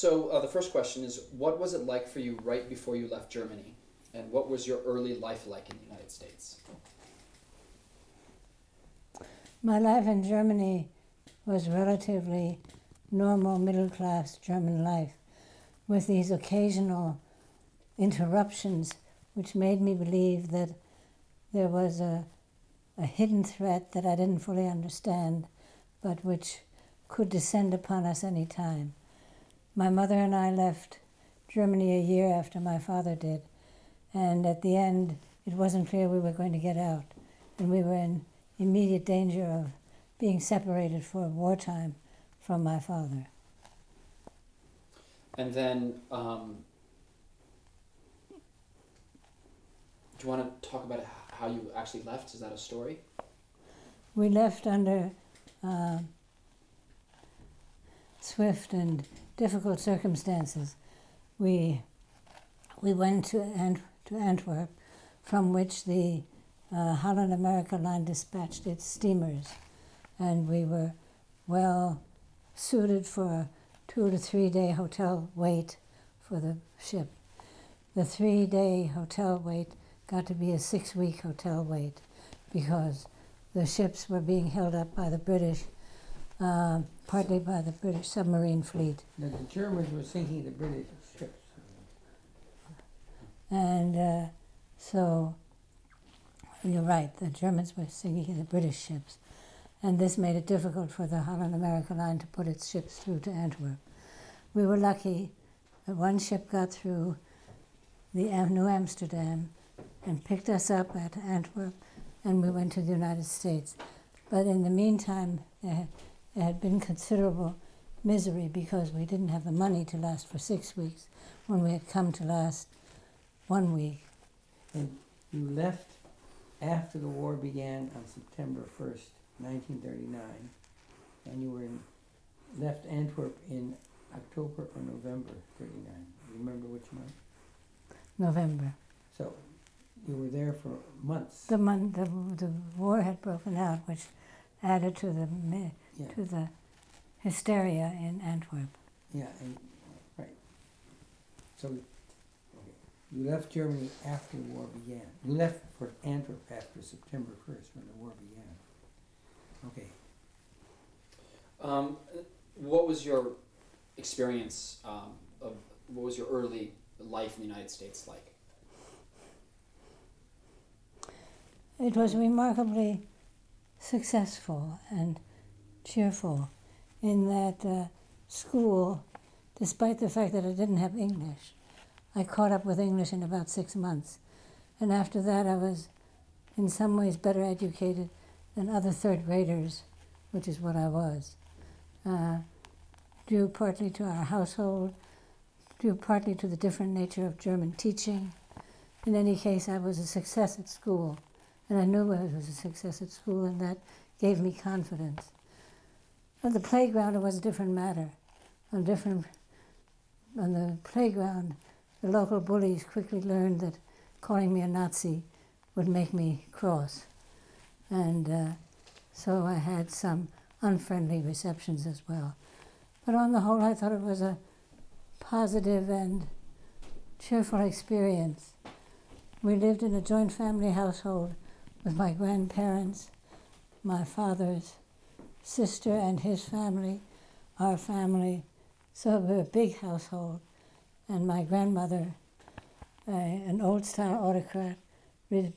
So the first question is, what was it like for you right before you left Germany? And what was your early life like in the United States? My life in Germany was relatively normal, middle-class German life, with these occasional interruptions which made me believe that there was a hidden threat that I didn't fully understand, but which could descend upon us any time. My mother and I left Germany a year after my father did, and at the end it wasn't clear we were going to get out, and we were in immediate danger of being separated for wartime from my father. And then, do you want to talk about how you actually left? Is that a story? We left under swift and difficult circumstances. We went to Antwerp, from which the Holland America Line dispatched its steamers, and we were well suited for a 2 to 3 day hotel wait for the ship. The 3-day hotel wait got to be a 6-week hotel wait because the ships were being held up by the British, partly by the British submarine fleet. Now, the Germans were sinking the British ships. And so, you're right, the Germans were sinking the British ships. And this made it difficult for the Holland America Line to put its ships through to Antwerp. We were lucky that one ship got through the New Amsterdam and picked us up at Antwerp, and we went to the United States. But in the meantime, there had been considerable misery because we didn't have the money to last for 6 weeks when we had come to last 1 week. And you left after the war began on September 1st, 1939, and you left Antwerp in October or November 39. Do you remember which month? November. So you were there for months. The war had broken out, which added to the hysteria in Antwerp. Yeah, and, right. So okay. You left Germany after the war began. You left for Antwerp after September 1st when the war began. Okay. What was your experience what was your early life in the United States like? It was remarkably successful and cheerful in that school, despite the fact that I didn't have English, I caught up with English in about 6 months. And after that I was in some ways better educated than other third graders, which is what I was. Due partly to our household, due partly to the different nature of German teaching. In any case, I was a success at school, and I knew I was a success at school, and that gave me confidence. On the playground, it was a different matter. On the playground, the local bullies quickly learned that calling me a Nazi would make me cross. And so I had some unfriendly receptions as well. But on the whole, I thought it was a positive and cheerful experience. We lived in a joint family household with my grandparents, my father's sister and his family, our family. So we were a big household. And my grandmother, an old-style autocrat,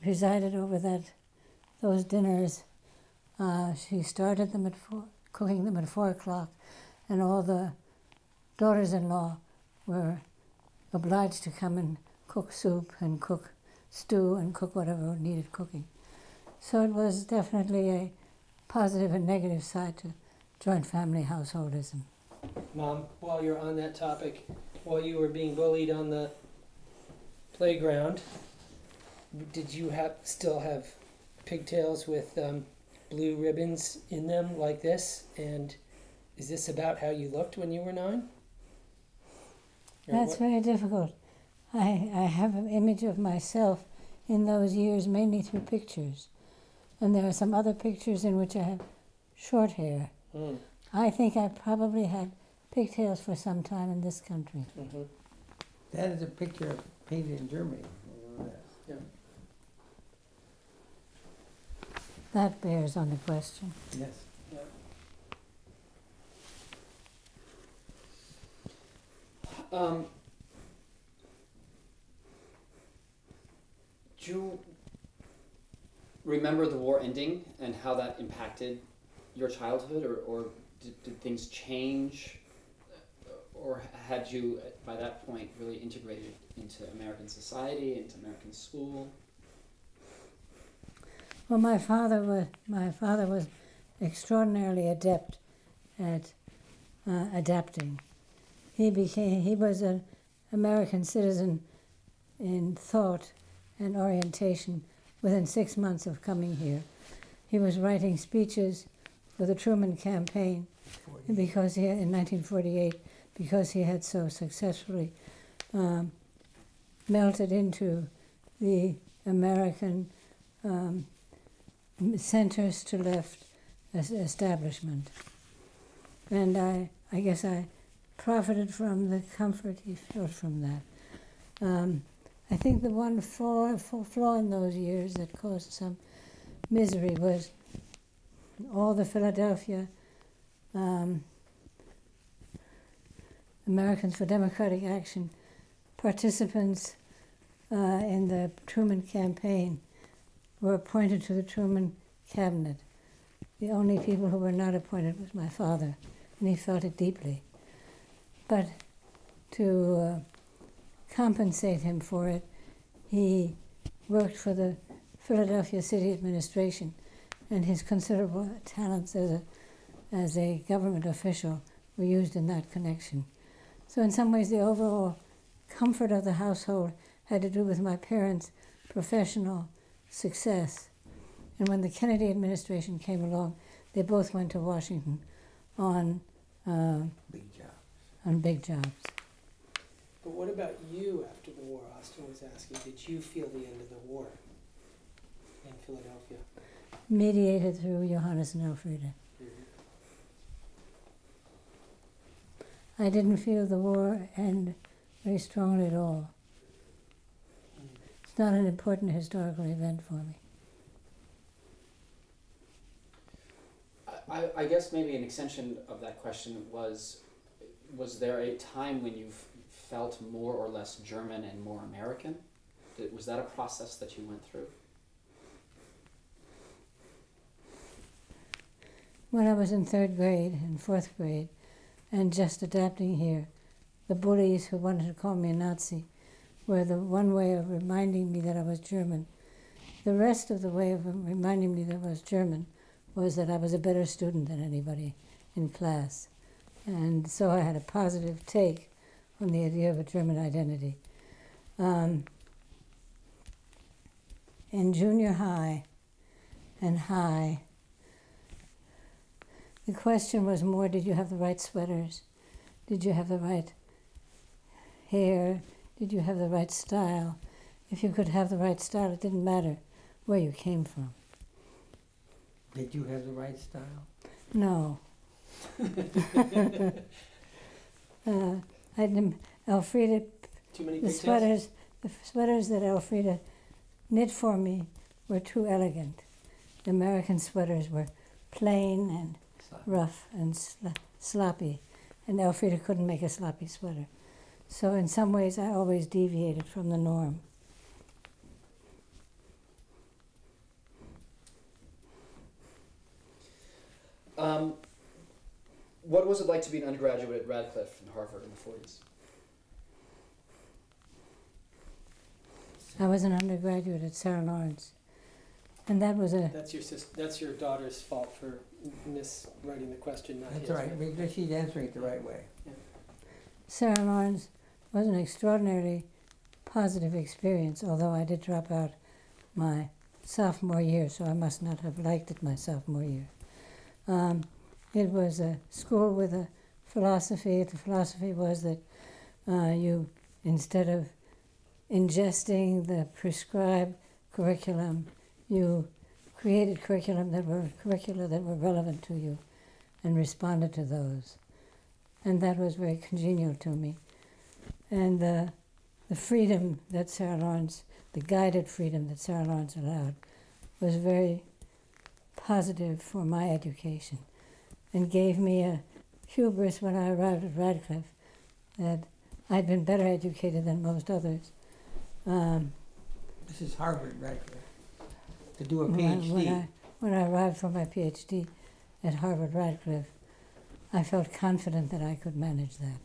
presided over those dinners. She started them cooking them at 4 o'clock, and all the daughters-in-law were obliged to come and cook soup and cook stew and cook whatever needed cooking. So it was definitely a positive and negative side to joint family householdism. Mom, while you're on that topic, while you were being bullied on the playground, did you still have pigtails with blue ribbons in them like this? And is this about how you looked when you were 9? That's very difficult. I have an image of myself in those years mainly through pictures. And there are some other pictures in which I have short hair. I think I probably had pigtails for some time in this country. Mm-hmm. That is a picture painted in Germany. I know that. Yeah. That bears on the question. Yes. Yeah. Do you remember the war ending and how that impacted your childhood, or did things change, or had you by that point really integrated into American society, into American school? Well, my father was extraordinarily adept at adapting. He was an American citizen in thought and orientation within 6 months of coming here. He was writing speeches for the Truman campaign because in 1948, because he had so successfully melted into the American centers to left establishment. And I guess I profited from the comfort he felt from that. I think the one flaw in those years that caused some misery was all the Philadelphia Americans for Democratic Action participants in the Truman campaign were appointed to the Truman cabinet. The only people who were not appointed was my father, and he felt it deeply. But to compensate him for it, he worked for the Philadelphia City Administration, and his considerable talents as a government official were used in that connection. So in some ways, the overall comfort of the household had to do with my parents' professional success. And when the Kennedy administration came along, they both went to Washington on big jobs. But what about you after the war? Austin was asking, did you feel the end of the war in Philadelphia? Mediated through Johannes and Elfriede. I didn't feel the war end very strongly at all. It's not an important historical event for me. I guess maybe an extension of that question was there a time when you felt more or less German and more American? Was that a process that you went through? When I was in 3rd grade and 4th grade and just adapting here, the bullies who wanted to call me a Nazi were the one way of reminding me that I was German. The rest of the way of reminding me that I was German was that I was a better student than anybody in class. And so I had a positive take on the idea of a German identity. In junior high and high, the question was more, did you have the right sweaters? Did you have the right hair? Did you have the right style? If you could have the right style, it didn't matter where you came from. Did you have the right style? No. Elfriede, Too many the pigtails? sweaters that Elfriede knit for me were too elegant. The American sweaters were plain and rough and sloppy, and Elfriede couldn't make a sloppy sweater. So in some ways, I always deviated from the norm. What was it like to be an undergraduate at Radcliffe and Harvard in the 40s? I was an undergraduate at Sarah Lawrence, and that was a... That's your daughter's fault for miswriting the question, not That's his. right, because she's answering it the right way. Sarah Lawrence was an extraordinarily positive experience, although I did drop out my sophomore year, so I must not have liked it my sophomore year. It was a school with a philosophy. The philosophy was that you, instead of ingesting the prescribed curriculum, you created curricula that were relevant to you and responded to those. and that was very congenial to me. And the freedom that Sarah Lawrence, the guided freedom that Sarah Lawrence allowed, was very positive for my education and gave me a hubris when I arrived at Radcliffe that I'd been better educated than most others. This is Harvard, Radcliffe. To do a PhD. When I arrived for my PhD at Harvard Radcliffe, I felt confident that I could manage that.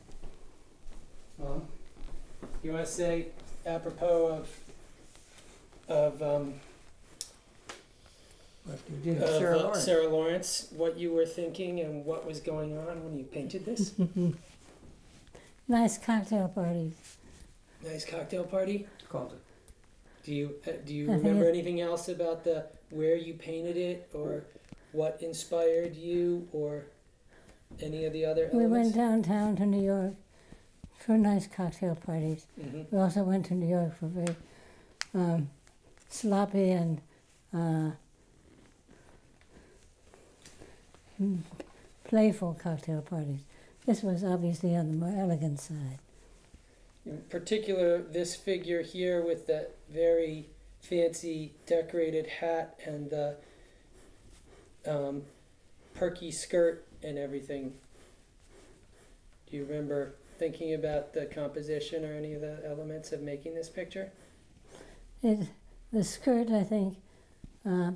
Well, you want to say, apropos of What you did, Sarah Lawrence. Sarah Lawrence, what you were thinking and what was going on when you painted this? Nice cocktail parties. Nice cocktail party. Called it. Do you I think remember anything else about where you painted it, or what inspired you, or any of the other We elements? went downtown to New York for nice cocktail parties. Mm-hmm. We also went to New York for very sloppy and playful cocktail parties. This was obviously on the more elegant side. In particular, this figure here with the very fancy decorated hat and the perky skirt and everything. Do you remember thinking about the composition or any of the elements of making this picture? The skirt, I think,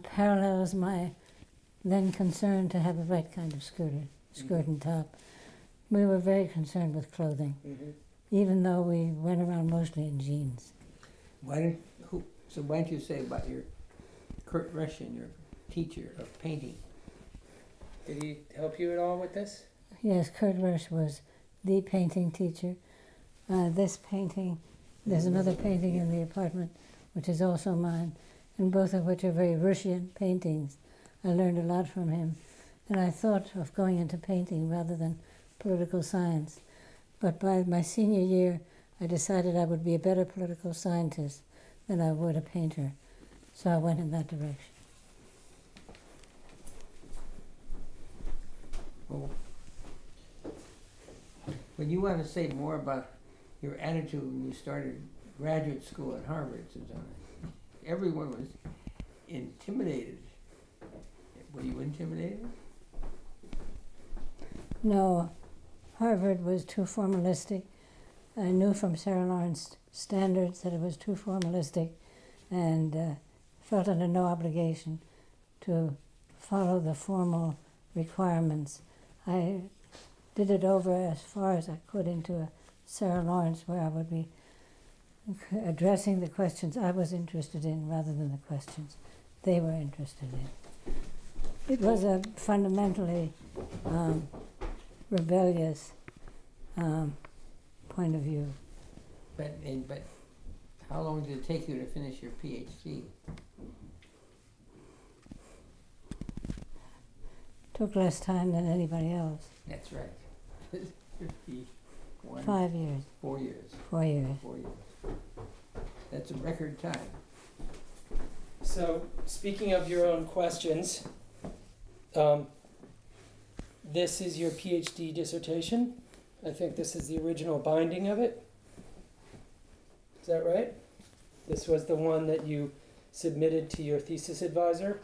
parallels my then concern to have the right kind of skirt and top. We were very concerned with clothing, even though we went around mostly in jeans. Why don't you say about your Kurt Russian, your teacher of painting? Did he help you at all with this? Yes, Kurt Rush was the painting teacher. This painting, there's another painting in the apartment, which is also mine, and both of which are very Russian paintings. I learned a lot from him, and I thought of going into painting rather than political science. But by my senior year, I decided I would be a better political scientist than I would a painter. So I went in that direction. Well, when you want to say more about your attitude when you started graduate school at Harvard, Susanne, everyone was intimidated. Were you intimidated? No, Harvard was too formalistic. I knew from Sarah Lawrence standards that it was too formalistic, and felt under no obligation to follow the formal requirements. I did it over as far as I could into a Sarah Lawrence where I would be addressing the questions I was interested in rather than the questions they were interested in. It was a fundamentally rebellious point of view. But how long did it take you to finish your PhD? Took less time than anybody else. That's right. 51. 5 years. 4 years. 4 years. 4 years. That's a record time. So, speaking of your own questions, this is your PhD dissertation. I think this is the original binding of it. Is that right? This was the one that you submitted to your thesis advisor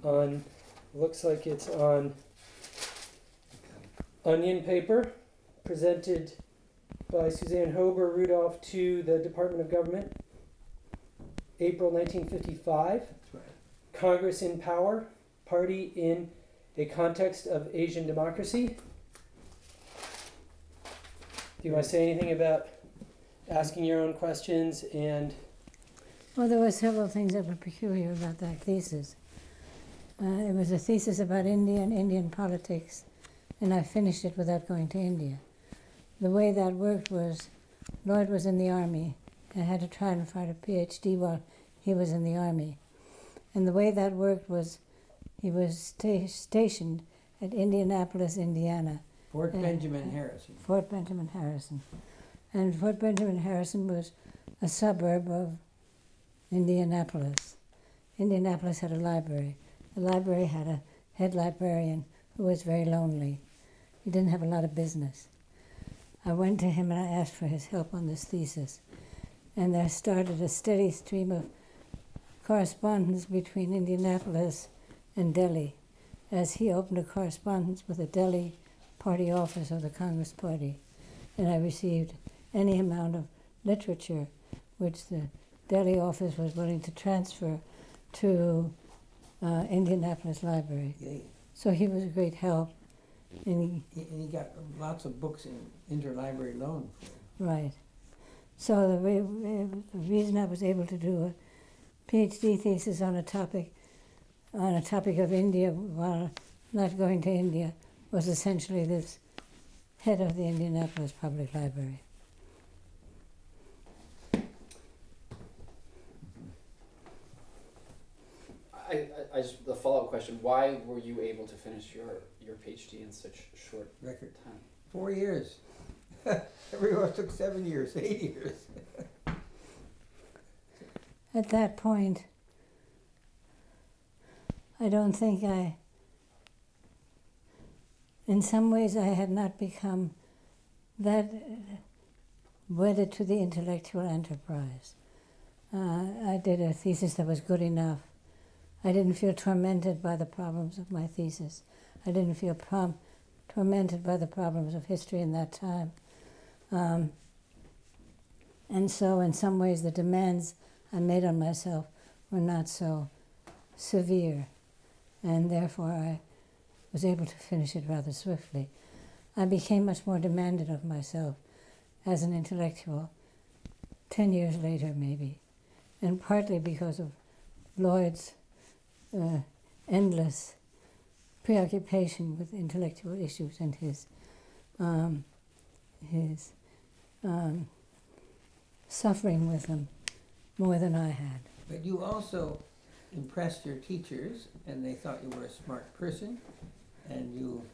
on, looks like it's on onion paper, presented by Susanne Rudolph to the Department of Government, April 1955. That's right. Congress in Power, Party in a Context of Asian Democracy. Do you want to say anything about asking your own questions and... Well, there were several things that were peculiar about that thesis. It was a thesis about India and Indian politics, and I finished it without going to India. The way that worked was, Lloyd was in the Army. I had to try and find a PhD while he was in the Army. And the way that worked was, he was stationed at Indianapolis, Indiana. Fort Benjamin Harrison. Fort Benjamin Harrison. And Fort Benjamin Harrison was a suburb of Indianapolis. Indianapolis had a library. The library had a head librarian who was very lonely. he didn't have a lot of business. I went to him and I asked for his help on this thesis. And there started a steady stream of correspondence between Indianapolis and Delhi, as he opened a correspondence with the Delhi party office of the Congress Party. And I received any amount of literature which the Delhi office was willing to transfer to Indianapolis Library. Yeah, So he was a great help. And he got lots of books in interlibrary loan. right. So the reason I was able to do a PhD thesis on a topic of India while not going to India was essentially this head of the Indianapolis Public Library. I just, the follow-up question, why were you able to finish your PhD in such short Record. time? 4 years. Everyone else took 7 years, 8 years. At that point, I don't think in some ways I had not become that wedded to the intellectual enterprise. I did a thesis that was good enough. I didn't feel tormented by the problems of my thesis. I didn't feel tormented by the problems of history in that time. And so in some ways the demands I made on myself were not so severe, and therefore I was able to finish it rather swiftly. I became much more demanded of myself as an intellectual 10 years later maybe, and partly because of Lloyd's endless preoccupation with intellectual issues and his suffering with them more than I had. But you also impressed your teachers, and they thought you were a smart person, and you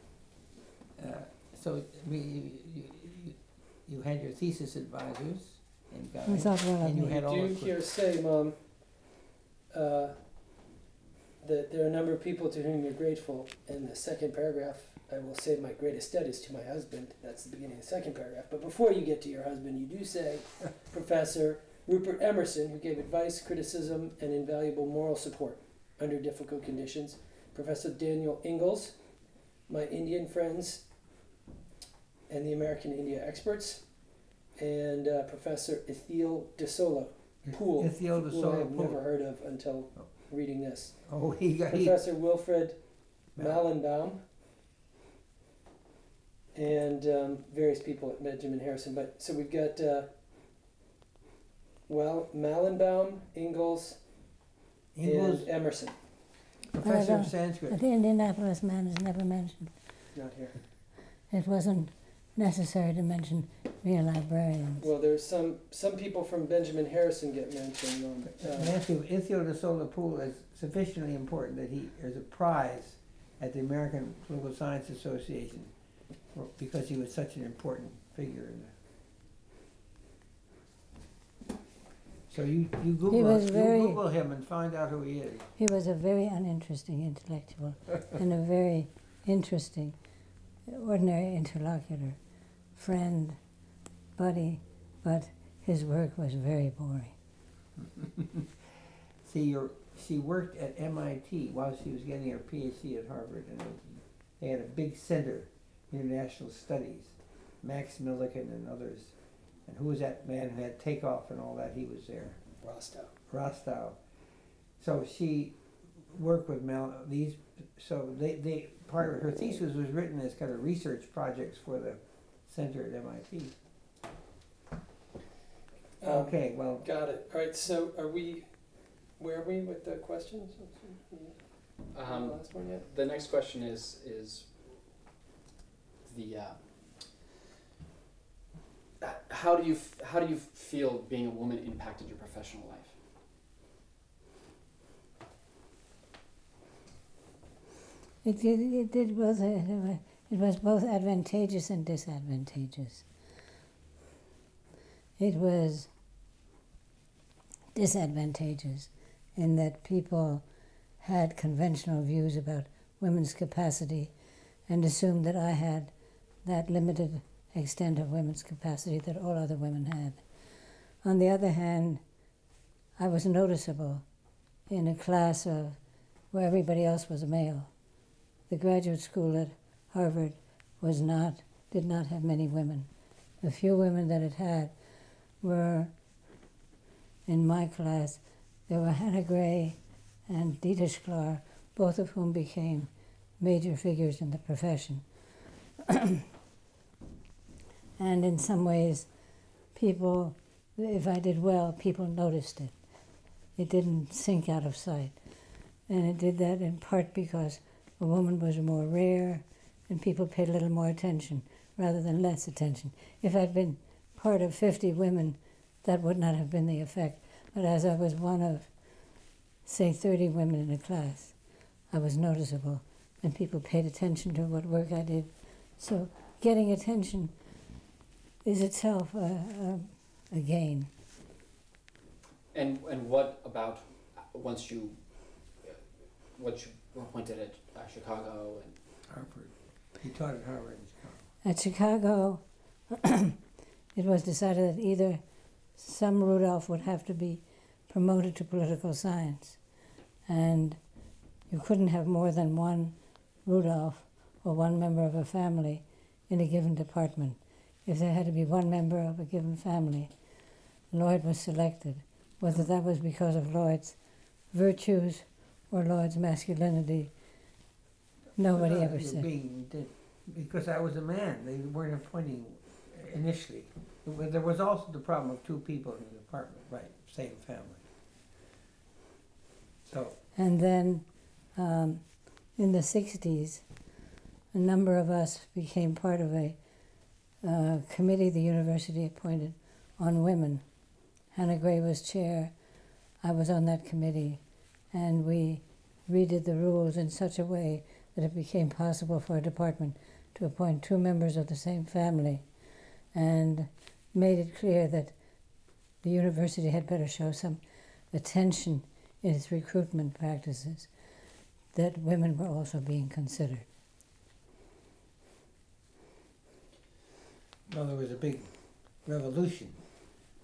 had your thesis advisors and guides, I thought well of and you me. had all You the do hear say, Mom, that there are a number of people to whom you're grateful. In the second paragraph, I will say my greatest debt is to my husband. That's the beginning of the second paragraph. But before you get to your husband, you do say Professor Rupert Emerson, who gave advice, criticism, and invaluable moral support under difficult conditions. Professor Daniel Ingalls, my Indian friends, and the American India experts, and Professor Ithiel de Sola Poole, Ithiel de who I Sola have Poole. never heard of until reading this. Oh, Professor Wilfred Mallenbaum, and various people at Benjamin Harrison. But so we've got Mallenbaum, Ingalls, and Emerson. Professor of Sanskrit. The Indianapolis man is never mentioned. Not here. It wasn't necessary to mention real librarians. Well, there's some people from Benjamin Harrison get mentioned. Matthew, Ithiel de Sola Poole is sufficiently important that there's a prize at the American Political Science Association because he was such an important figure in that. So you Google him and find out who he is. He was a very uninteresting intellectual and a very interesting, ordinary interlocutor, friend, buddy, but his work was very boring. She worked at MIT while she was getting her PhD at Harvard, and they had a big center, international studies, Max Millikan and others. And who was that man who had Takeoff and all that? He was there. Rostow. So she worked with these. So they part of her thesis was written as kind of research projects for the center at MIT. Okay, well. Got it. All right. So where are we with the questions? The last one yet? The next question is the how do you feel being a woman impacted your professional life? It did both. It was both advantageous and disadvantageous. It was disadvantageous in that people had conventional views about women's capacity and assumed that I had that limited extent of women's capacity that all other women had. On the other hand, I was noticeable in a class where everybody else was a male. The graduate school at Harvard did not have many women. The few women that it had were, in my class, there were Hannah Gray and Dita Sklar, both of whom became major figures in the profession. And in some ways, people, if I did well, people noticed it. It didn't sink out of sight. And it did that in part because a woman was more rare and people paid a little more attention rather than less attention. If I'd been part of 50 women, that would not have been the effect. But as I was one of, say, 30 women in a class, I was noticeable and people paid attention to what work I did. So getting attention is itself a gain. And what about once you were appointed at Chicago and Harvard. He taught at Harvard in Chicago. At Chicago, it was decided that either some Rudolph would have to be promoted to political science, and you couldn't have more than one Rudolph or one member of a family in a given department. If there had to be one member of a given family, Lloyd was selected. Whether that was because of Lloyd's virtues or Lloyd's masculinity, nobody ever said. Because I was a man, they weren't appointing initially. There was also the problem of two people in the department, right, same family. So. And then in the 60s, a number of us became part of a committee the university appointed on women. Hannah Gray was chair, I was on that committee, and we redid the rules in such a way that it became possible for a department to appoint two members of the same family, and made it clear that the university had better show some attention in its recruitment practices, that women were also being considered. Well, there was a big revolution,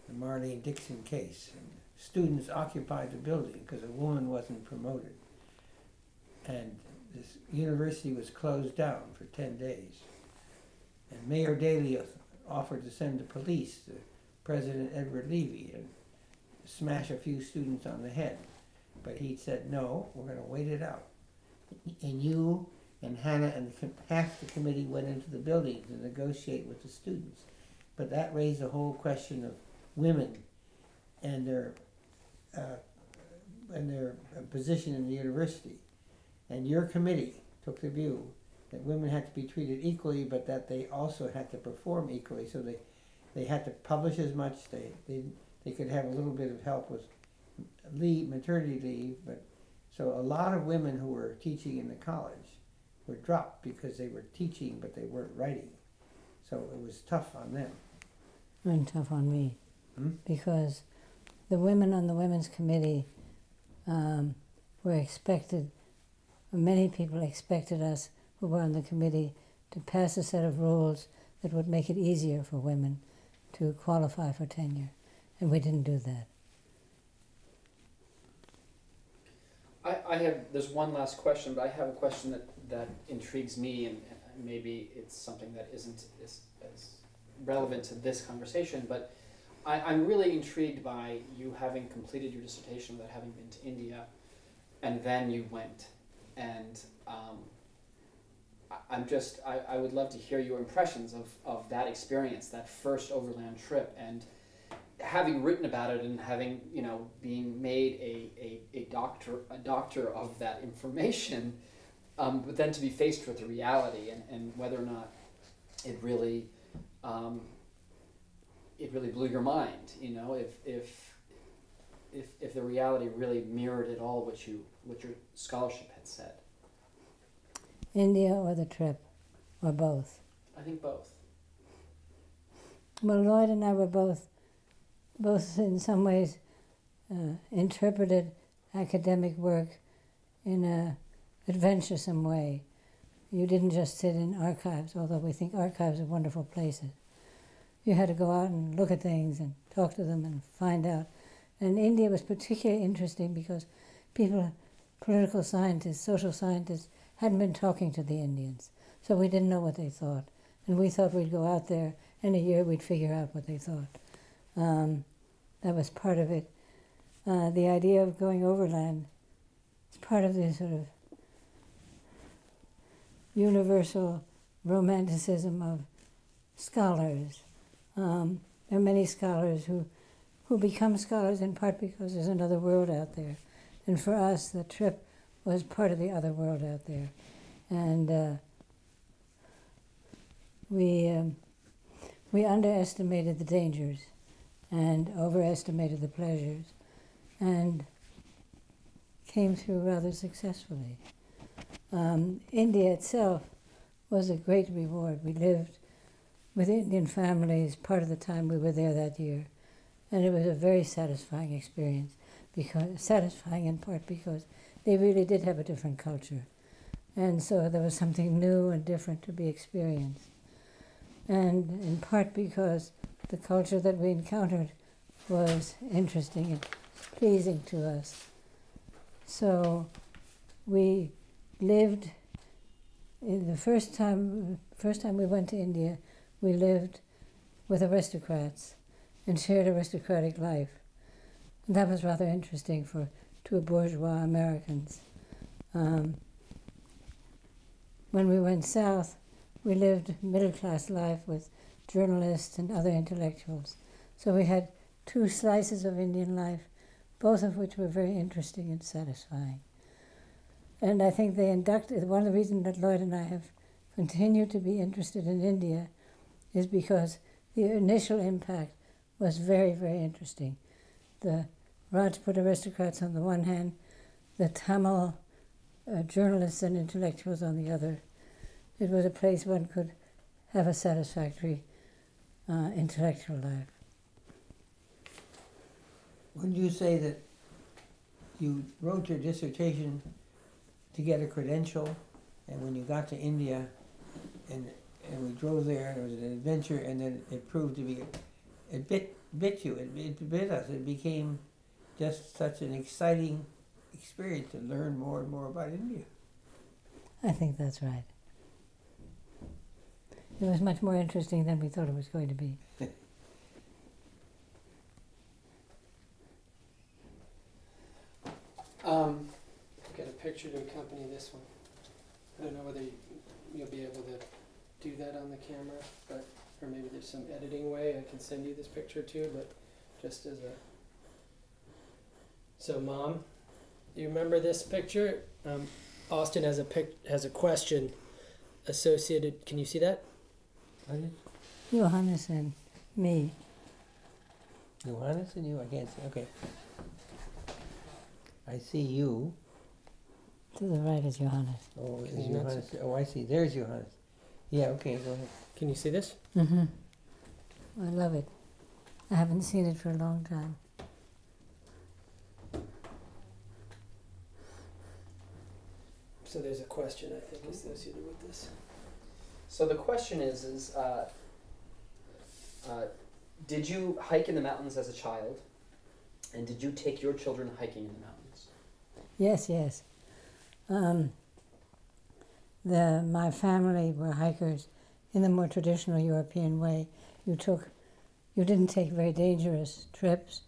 the Marlene Dixon case. And students occupied the building because a woman wasn't promoted. And this university was closed down for 10 days. And Mayor Daley offered to send the police to President Edward Levy and smash a few students on the head. But he said, no, we're going to wait it out. And you and Hannah and half the committee went into the building to negotiate with the students. But that raised the whole question of women and their position in the university. And your committee took the view that women had to be treated equally, but that they also had to perform equally. So they had to publish as much. They could have a little bit of help with maternity leave. But so a lot of women who were teaching in the college were dropped because they were teaching, but they weren't writing. So it was tough on them. And tough on me, because the women on the women's committee were expected, many people expected us who were on the committee to pass a set of rules that would make it easier for women to qualify for tenure, and we didn't do that. There's one last question, but I have a question that intrigues me, and maybe it's something that isn't as relevant to this conversation, but I'm really intrigued by you having completed your dissertation without having been to India, and then you went, and I would love to hear your impressions of that experience, that first overland trip, and having written about it and having, being made a doctor of that information, but then to be faced with the reality and whether or not it really blew your mind, if the reality really mirrored at all what your scholarship had said. India or the trip, or both? I think both. Well, Lloyd and I were both in some ways interpreted academic work in a adventuresome way. you didn't just sit in archives, although we think archives are wonderful places. You had to go out and look at things and talk to them and find out. And India was particularly interesting because people, political scientists, social scientists, hadn't been talking to the Indians. So we didn't know what they thought. And we thought we'd go out there, and a year we'd figure out what they thought. That was part of it. The idea of going overland is part of this sort of universal romanticism of scholars. There are many scholars who become scholars in part because there's another world out there. And for us, the trip was part of the other world out there. And we underestimated the dangers and overestimated the pleasures and came through rather successfully. India itself was a great reward. We lived with Indian families part of the time we were there that year. And it was a very satisfying experience, satisfying in part because they really did have a different culture. And so there was something new and different to be experienced. And in part because the culture that we encountered was interesting and pleasing to us. So we lived, the first time we went to India, we lived with aristocrats and shared aristocratic life. And that was rather interesting for two bourgeois Americans. When we went south, we lived middle-class life with journalists and other intellectuals. So we had two slices of Indian life, both of which were very interesting and satisfying. And I think one of the reasons that Lloyd and I have continued to be interested in India is because the initial impact was very, very interesting. The Rajput aristocrats on the one hand, the Tamil journalists and intellectuals on the other. It was a place one could have a satisfactory intellectual life. Would you say that you wrote your dissertation to get a credential, and when you got to India, and we drove there, and it was an adventure, and then it proved to be, it bit you, it bit us. It became just such an exciting experience to learn more and more about India. I think that's right. It was much more interesting than we thought it was going to be. I've got a picture to accompany this one. I don't know whether you'll be able to do that on the camera, but or maybe there's some editing way I can send you this picture too, but just as a... So Mom, do you remember this picture? Austin has a question associated, can you see that? Johannes and me. Johannes and you? I can't see. Okay. I see you. To the right is Johannes. Oh, is Johannes? Oh, I see. There's Johannes. Yeah, okay, go ahead. Can you see this? Mm-hmm. I love it. I haven't seen it for a long time. So there's a question, I think, associated with this. So the question is did you hike in the mountains as a child? And did you take your children hiking in the mountains? Yes, yes. My family were hikers in the more traditional European way. You didn't take very dangerous trips,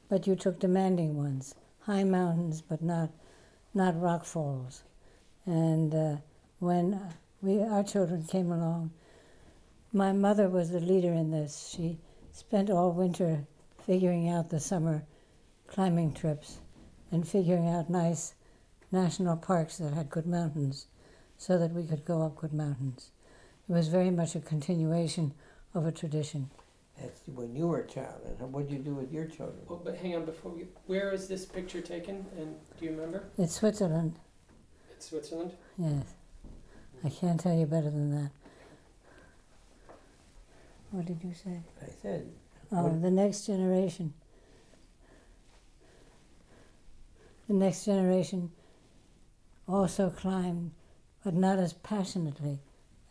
but you took demanding ones. High mountains, but not rock falls. And when our children came along, my mother was the leader in this. She spent all winter figuring out the summer climbing trips and figuring out nice national parks that had good mountains so that we could go up good mountains. It was very much a continuation of a tradition. That's when you were a child. And what did you do with your children? Oh, but hang on, where is this picture taken? And do you remember? It's Switzerland. It's Switzerland? Yes. I can't tell you better than that. What did you say? I said. The next generation. The next generation also climbed but not as passionately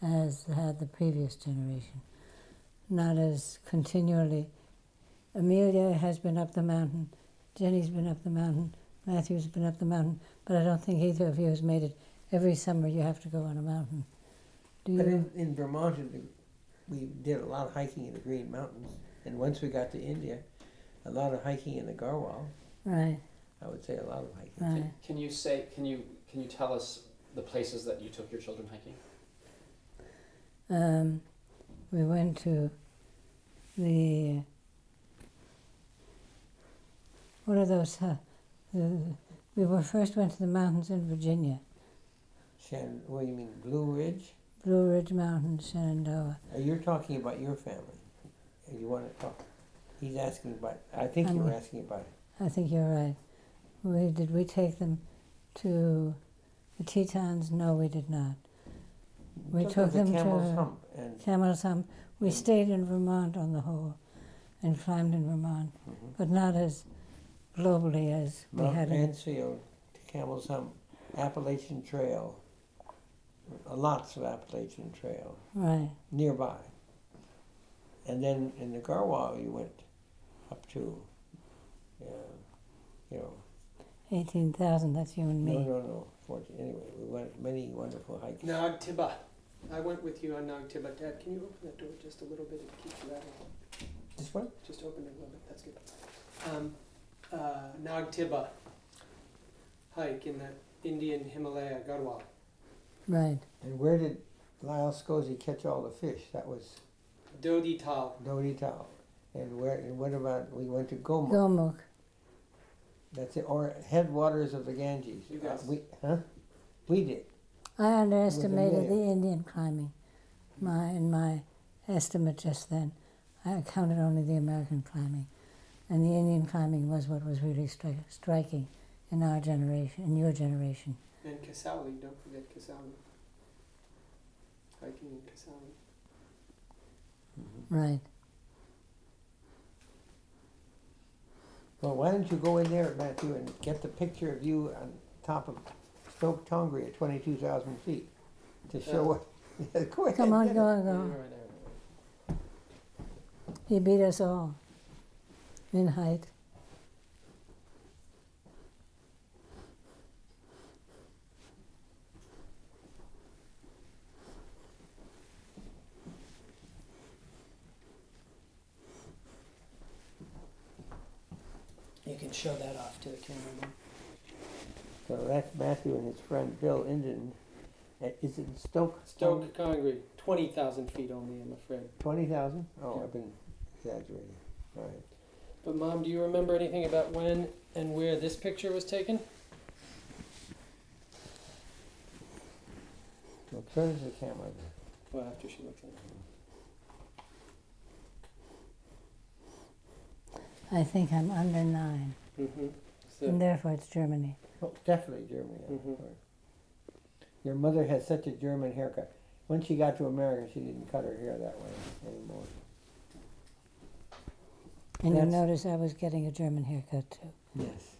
as had the previous generation. Not as continually. Amelia has been up the mountain, Jenny's been up the mountain, Matthew's been up the mountain, but I don't think either of you has made it every summer you have to go on a mountain. Do But you? in Vermont, we did a lot of hiking in the Green Mountains, and once we got to India, a lot of hiking in the Garhwal. Right, I would say a lot of hiking. right. Can you tell us the places that you took your children hiking? We went to the, what are those, first went to the mountains in Virginia, What do you mean, Blue Ridge? Blue Ridge Mountains, Shenandoah. You're talking about your family. You want to talk? He's asking about. I think you were asking about it. I think you're right. Did we take them to the Tetons? No, we did not. We took them Camel's to Hump and Camel's Hump. We stayed in Vermont on the whole, and climbed in Vermont, but not as globally as we Mount had in. Mansfield to Camel's Hump, Appalachian Trail. Lots of Appalachian Trail Right. nearby. And then in the Garhwal you went up to, 18,000, that's you and me. No. Anyway, we went many wonderful hikes. Nag Tibba. I went with you on Nag Tibba. Dad, can you open that door just a little bit? It keeps rattling. This one? Just open it a little bit. That's good. Nag Tibba hike in the Indian Himalaya Garhwal. Right. And where did Lyle Scozy catch all the fish? That was Dodi Tal. Dodi Tal. And what about, we went to Gomuk. Gomuk. That's it, or headwaters of the Ganges. You guys. We did. I underestimated Amelia. the Indian climbing. In my estimate just then, I counted only the American climbing, and the Indian climbing was what was really striking in our generation, in your generation. And Kasauli. Don't forget Kasauli. Hiking in Kasauli. Right. Well, why don't you go in there, Matthew, and get the picture of you on top of Stoke Tongri at 22,000 feet to show what. Go ahead. Come on, get go it. on, go. He beat us all in height. You can show that off to the cameraman. So that's Matthew and his friend Bill Inden. Is it Stoke? Stoke Congreve. 20,000 feet only, I'm afraid. 20,000? Oh, I've been exaggerating. All right. But Mom, do you remember anything about when and where this picture was taken? Well, turn to the camera. Well, after she looks at it. I think I'm under 9, So, and therefore it's Germany. Oh, definitely Germany. Mhm. Right. Your mother had such a German haircut. When she got to America, she didn't cut her hair that way anymore. And you That's- notice I was getting a German haircut too. Yes.